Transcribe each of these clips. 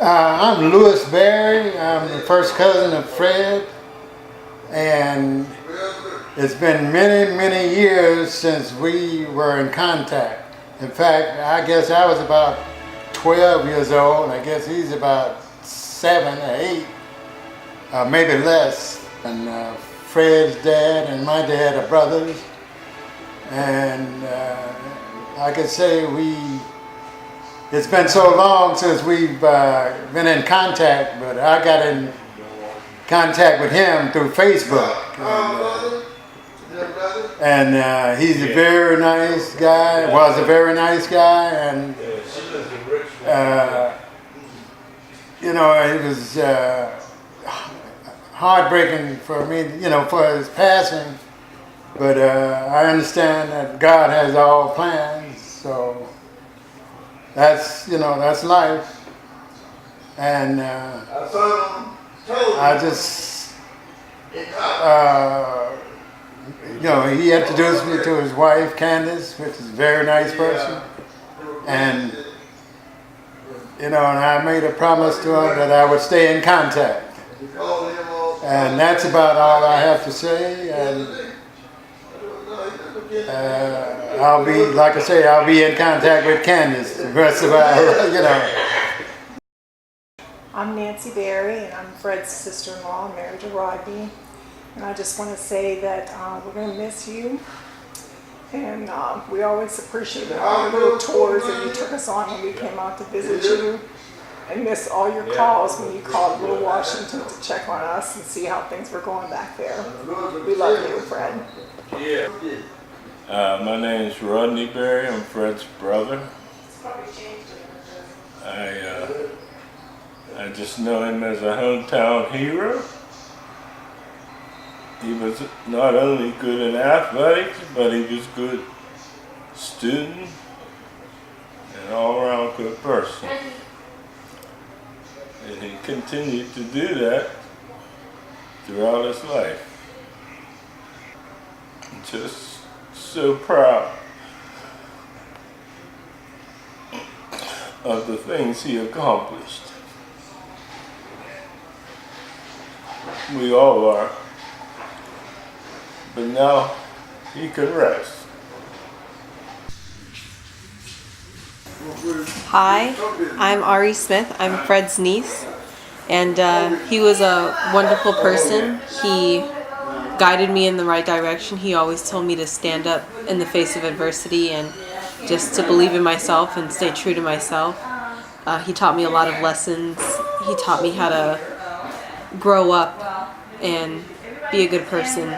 I'm Louis Berry. I'm the first cousin of Fred, and it's been many, many years since we were in contact. In fact, I guess I was about 12 years old. I guess he's about 7 or 8, maybe less. And Fred's dad and my dad are brothers, and I could say it's been so long since we've been in contact, but I got in contact with him through Facebook. And he's a very nice guy, was a very nice guy, and it was heartbreaking for me, for his passing, but I understand that God has all plans, so that's life. And I just he introduced me to his wife Candace, which is a very nice person, and and I made a promise to him that I would stay in contact, and that's about all I have to say. And I'll be, like I say, I'll be in contact with Candace the rest of our, I'm Nancy Berry, and I'm Fred's sister-in-law, married to Rodney. And I just want to say that we're going to miss you. And we always appreciated all the little tours that you took us on when we came out to visit you. And miss all your calls when you called Little Washington to check on us and see how things were going back there. We love you, Fred. My name is Rodney Berry. I'm Fred's brother. I just know him as a hometown hero. He was not only good in athletics, but he was a good student and all-around good person. And he continued to do that throughout his life. I'm just so proud of the things he accomplished. We all are. But now he can rest. Hi, I'm Ari Smith. I'm Fred's niece, and he was a wonderful person. He guided me in the right direction. He always told me to stand up in the face of adversity and just to believe in myself and stay true to myself. He taught me a lot of lessons. He taught me how to grow up and be a good person,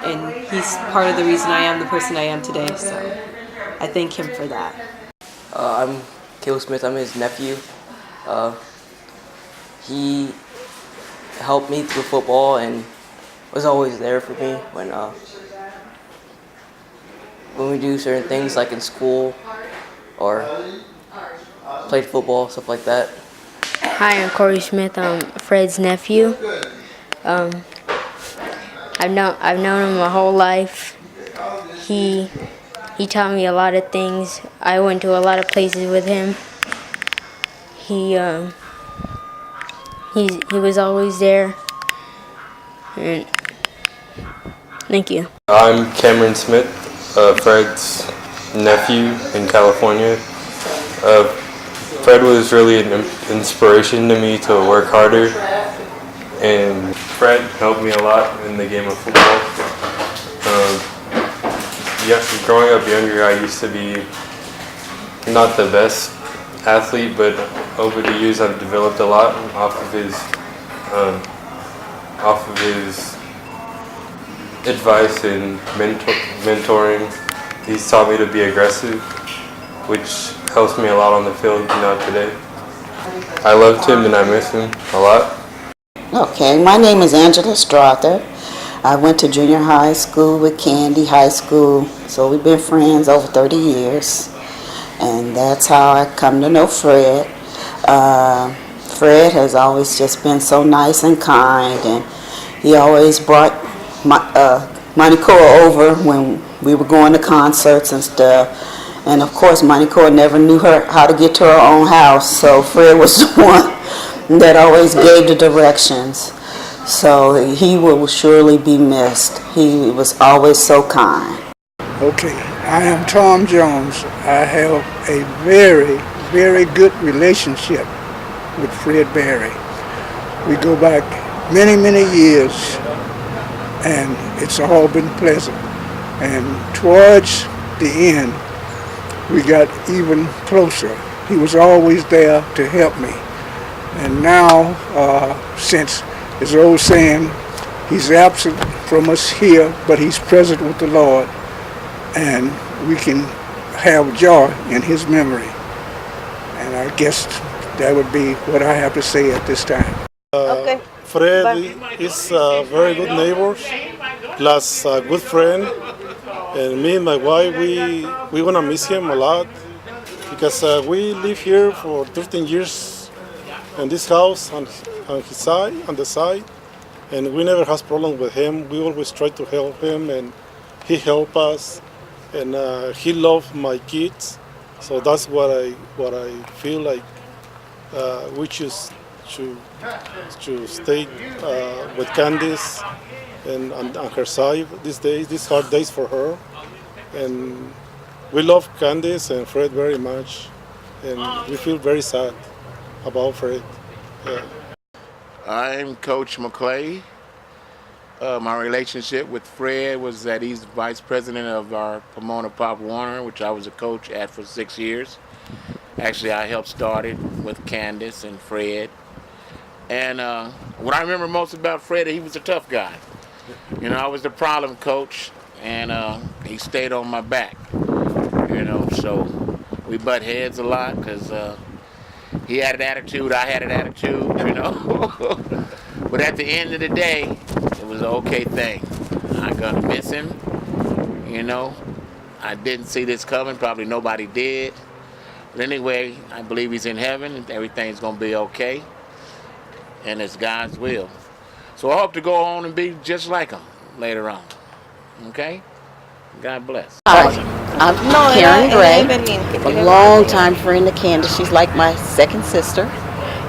and he's part of the reason I am the person I am today, so I thank him for that. I'm Caleb Smith. I'm his nephew. He helped me through football and was always there for me when we do certain things like in school or played football, stuff like that. Hi, I'm Corey Smith. I'm Fred's nephew. I've known him my whole life. He taught me a lot of things. I went to a lot of places with him. He was always there. And thank you. I'm Cameron Smith, Fred's nephew in California. Fred was really an inspiration to me to work harder, and Fred helped me a lot in the game of football. Yes, growing up younger, I used to be not the best athlete, but over the years I've developed a lot off of his advice and mentoring. He's taught me to be aggressive, which helps me a lot on the field today. I loved him and I miss him a lot. Okay, my name is Angela Strother. I went to junior high school with Candy High School, so we've been friends over 30 years. And that's how I come to know Fred. Fred has always just been so nice and kind, and he always brought Monte Cora over when we were going to concerts and stuff. And of course, Monica never knew her how to get to her own house, so Fred was the one that always gave the directions. So he will surely be missed. He was always so kind. Okay, I am Tom Jones. I have a very, very good relationship with Fred Berry. We go back many, many years, and it's all been pleasant. And towards the end, we got even closer. He was always there to help me. And now, since his old saying, he's absent from us here, but he's present with the Lord, and we can have joy in his memory. And I guess that would be what I have to say at this time. Fred is a very good neighbor, plus a good friend. And me and my wife, we gonna miss him a lot because we live here for 13 years in this house on his side, on the side, and we never has problems with him. We always try to help him, and he help us, and he loves my kids. So that's what I feel like. We choose to stay with Candice and on her side these days, these hard days for her. And we love Candice and Fred very much, and we feel very sad about Fred. Yeah. I'm Coach McClay. My relationship with Fred was that he's vice president of our Pomona Pop Warner, which I was a coach at for 6 years. Actually, I helped start it with Candice and Fred. And what I remember most about Fred, he was a tough guy. You know, I was the problem coach, and he stayed on my back. You know, so we butt heads a lot because he had an attitude, I had an attitude, you know. But at the end of the day, it was an okay thing. I'm gonna miss him, you know. I didn't see this coming, probably nobody did. But anyway, I believe he's in heaven and everything's gonna be okay. And it's God's will. So I hope to go on and be just like him later on. Okay? God bless. Hi, I'm Karen Gray, a long-time friend of Candace. She's like my second sister.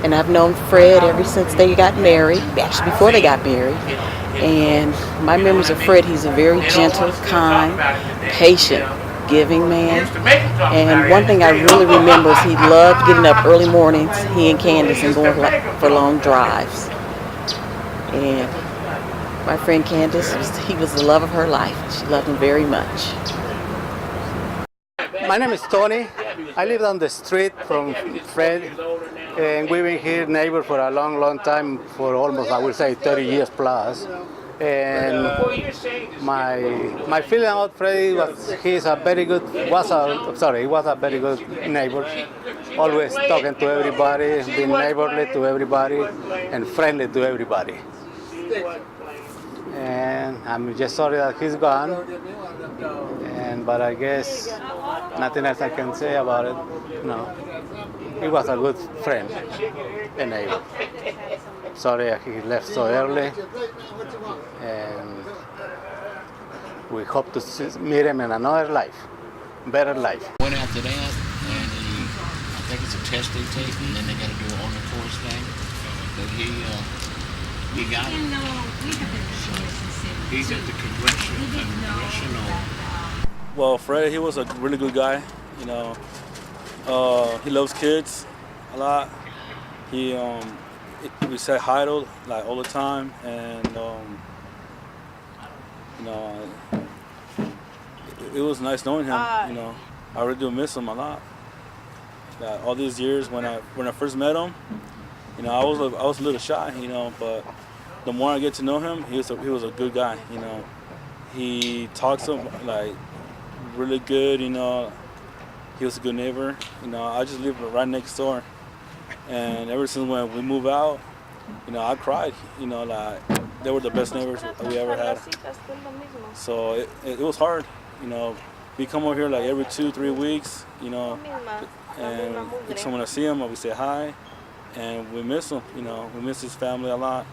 And I've known Fred ever since they got married, actually before they got married. And my memories of Fred, he's a very gentle, kind, patient, giving man. And one thing I really remember is he loved getting up early mornings, he and Candace, and going for long drives. And my friend Candace, he was the love of her life. She loved him very much. My name is Tony. I live down the street from Fred, and we've been here neighbors for a long, long time, for almost, I would say, 30 years plus. And my feeling about Freddy was he was a very good neighbor, always talking to everybody, being neighborly to everybody, and friendly to everybody. And I'm just sorry that he's gone. But I guess nothing else I can say about it. No, he was a good friend and neighbor. Sorry he left so early, and we hope to meet him in another life, better life. Went after that, and I think it's a test they take, and then they got to do an on the course thing. But he got it. So he's at the congressional. Well, Fred, he was a really good guy. You know, he loves kids a lot. We said hi to like all the time, and you know, it was nice knowing him. You know, I really do miss him a lot. All these years, when I first met him, you know, I was a little shy, you know, but the more I get to know him, he was a good guy. You know, he talks like really good. You know, he was a good neighbor. You know, I just live right next door. And ever since when we moved out, you know, I cried. You know, like they were the best neighbors we ever had. So it was hard. You know, we come over here like every 2-3 weeks. You know, and each time when I see him, we say hi, and we miss him. You know, we miss his family a lot.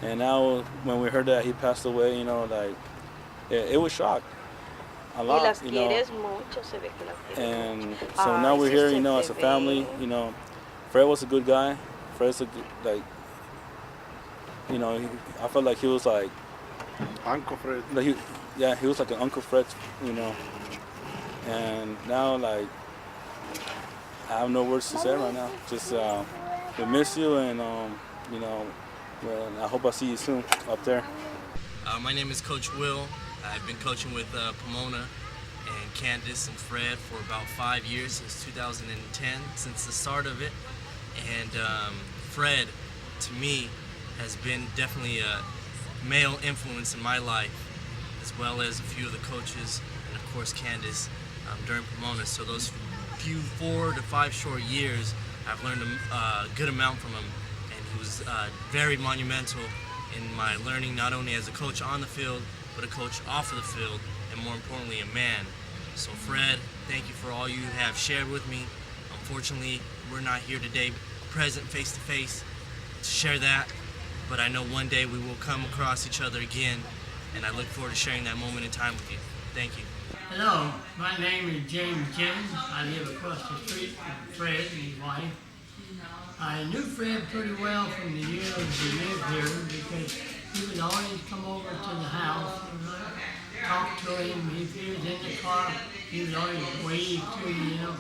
And now when we heard that he passed away, you know, like it was shock. a lot, you know. And so now we're here, you know, as a family. You know, Fred was a good guy. Fred's a good, like, you know, I felt like he was like Uncle Fred. Like he was like an Uncle Fred, you know. And now, like, I have no words to say right now. Just we miss you, and you know, well, I hope I see you soon up there. My name is Coach Will. I've been coaching with Pomona and Candace and Fred for about 5 years, since 2010, since the start of it. And Fred, to me, has been definitely a male influence in my life, as well as a few of the coaches, and of course Candace during Pomona. So those few 4 to 5 short years, I've learned a good amount from him, and he was very monumental in my learning, not only as a coach on the field, but a coach off of the field, and more importantly, a man. So Fred, thank you for all you have shared with me. Unfortunately, we're not here today, present face to face, to share that, but I know one day we will come across each other again, and I look forward to sharing that moment in time with you. Thank you. Hello, my name is James Jennings. I live across the street from Fred and his wife. I knew Fred pretty well from the years we lived here because he would always come over to the house and talk to him. If he was in the car, he would always wave to you, you know.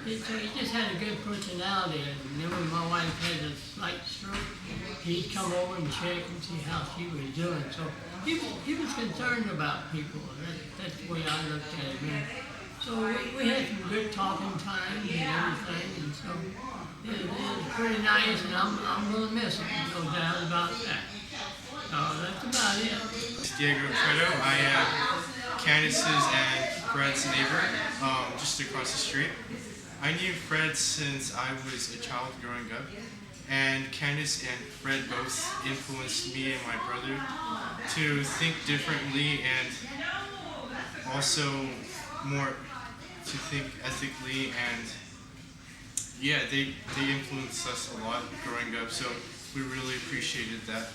So he just had a good personality. And then when my wife had a slight stroke, he'd come over and check and see how she was doing. So he was concerned about people. That's the way I looked at it. So we had some good talking time and everything. And so it was pretty nice, and I'm going to miss him. No doubt about that. So that's about it. Diego Fredo. I am Candace's and Fred's neighbor, just across the street. I knew Fred since I was a child growing up, and Candace and Fred both influenced me and my brother to think differently and also more to think ethically, and yeah, they influenced us a lot growing up, so we really appreciated that.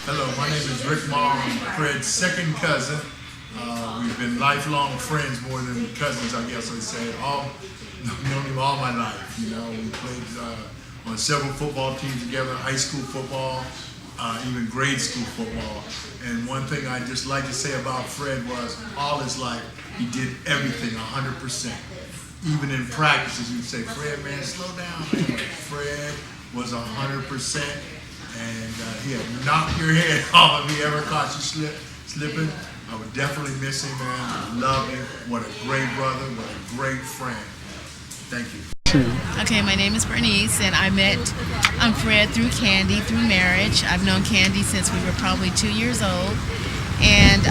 Hello, my name is Rick Maher. I'm Fred's second cousin. We've been lifelong friends, more than cousins, I guess I'd say. Known him all my life. You know, we played on several football teams together, high school football, even grade school football. And one thing I just like to say about Fred was all his life, he did everything 100%. Even in practices, you'd say, Fred, man, slow down, man. Fred was 100%. And he had knocked your head off if he ever caught you slipping. I would definitely miss him, man. I love him. What a great brother. What a great friend. Thank you. Okay, my name is Bernice, and I met Fred through Candy, through marriage. I've known Candy since we were probably 2 years old. And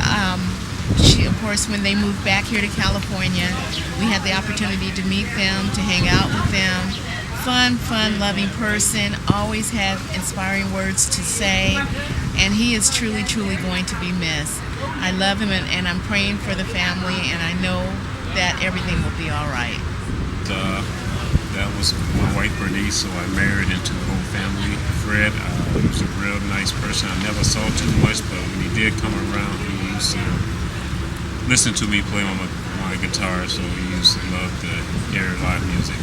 she, of course, when they moved back here to California, we had the opportunity to meet them, to hang out with them. Fun, loving person, always has inspiring words to say, and he is truly going to be missed. I love him, and I'm praying for the family, and I know that everything will be all right. That was my wife Bernice, so I married into the whole family. Fred was a real nice person. I never saw too much, but when he did come around, he used to listen to me play on my guitar, so he used to love to hear live music.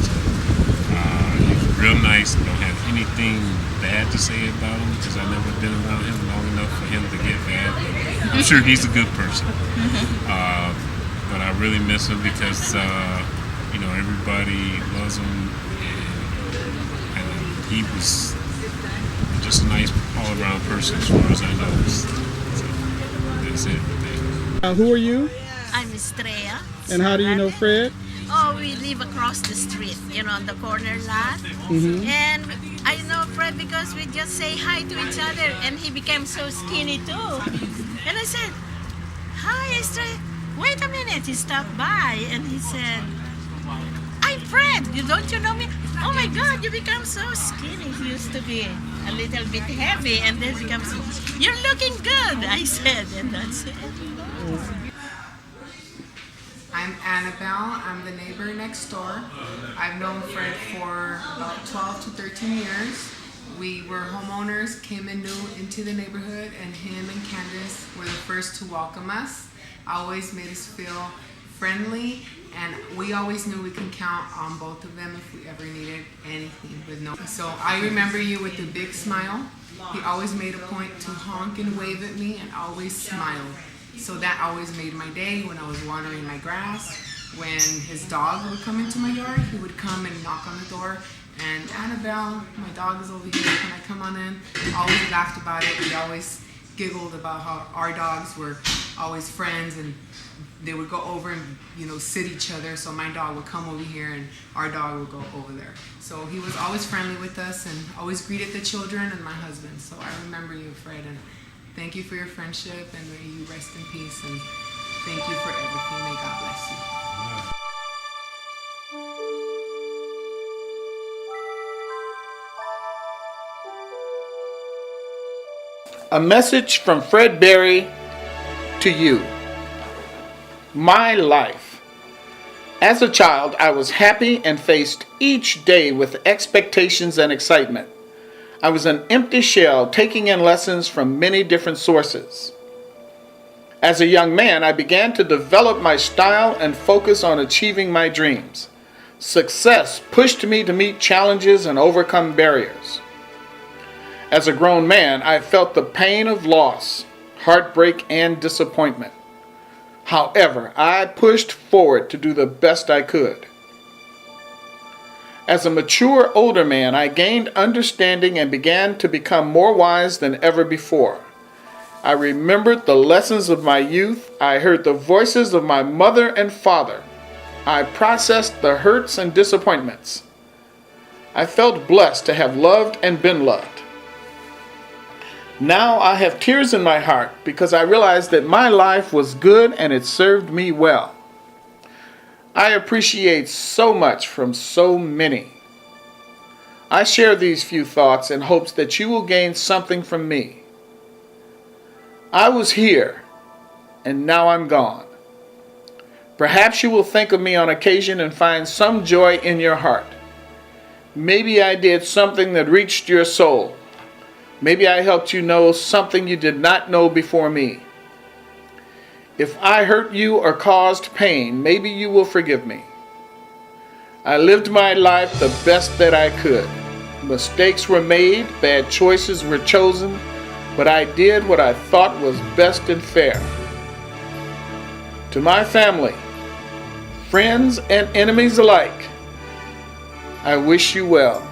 Real nice. Don't have anything bad to say about him because I've never been around him long enough for him to get bad. But I'm sure he's a good person. But I really miss him because you know, everybody loves him, and he was just a nice all-around person as far as I know. So that's it. Who are you? I'm Estrella. And how do you know Fred? Oh, we live across the street, you know, on the corner lot. Mm-hmm. And I know Fred because we just say hi to each other, and he became so skinny too. And I said, hi, Estrella. Wait a minute. He stopped by and he said, I'm Fred. Don't you know me? Oh my God, you become so skinny. He used to be a little bit heavy, and then becomes, you're looking good, I said, and that's it. I'm Annabelle. I'm the neighbor next door. I've known Fred for about 12 to 13 years. We were homeowners, came in new into the neighborhood, and him and Candace were the first to welcome us. always made us feel friendly, and we always knew we could count on both of them if we ever needed anything. So I remember you with a big smile. He always made a point to honk and wave at me and always smiled. So that always made my day when I was watering my grass. When his dog would come into my yard, he would come and knock on the door. And Annabelle, my dog is over here, can I come on in? Always laughed about it. We always giggled about how our dogs were always friends, and they would go over and sit each other. So my dog would come over here and our dog would go over there. So he was always friendly with us and always greeted the children and my husband. So I remember you, Fred, and thank you for your friendship, and may you rest in peace, and thank you for everything. May God bless you. A message from Fred Berry to you. My life. As a child, I was happy and faced each day with expectations and excitement. I was an empty shell, taking in lessons from many different sources. As a young man, I began to develop my style and focus on achieving my dreams. Success pushed me to meet challenges and overcome barriers. As a grown man, I felt the pain of loss, heartbreak, and disappointment. However, I pushed forward to do the best I could. As a mature older man, I gained understanding and began to become more wise than ever before. I remembered the lessons of my youth. I heard the voices of my mother and father. I processed the hurts and disappointments. I felt blessed to have loved and been loved. Now I have tears in my heart because I realized that my life was good and it served me well. I appreciate so much from so many. I share these few thoughts in hopes that you will gain something from me. I was here, and now I'm gone. Perhaps you will think of me on occasion and find some joy in your heart. Maybe I did something that reached your soul. Maybe I helped you know something you did not know before me. If I hurt you or caused pain, maybe you will forgive me. I lived my life the best that I could. Mistakes were made, bad choices were chosen, but I did what I thought was best and fair. To my family, friends and enemies alike, I wish you well.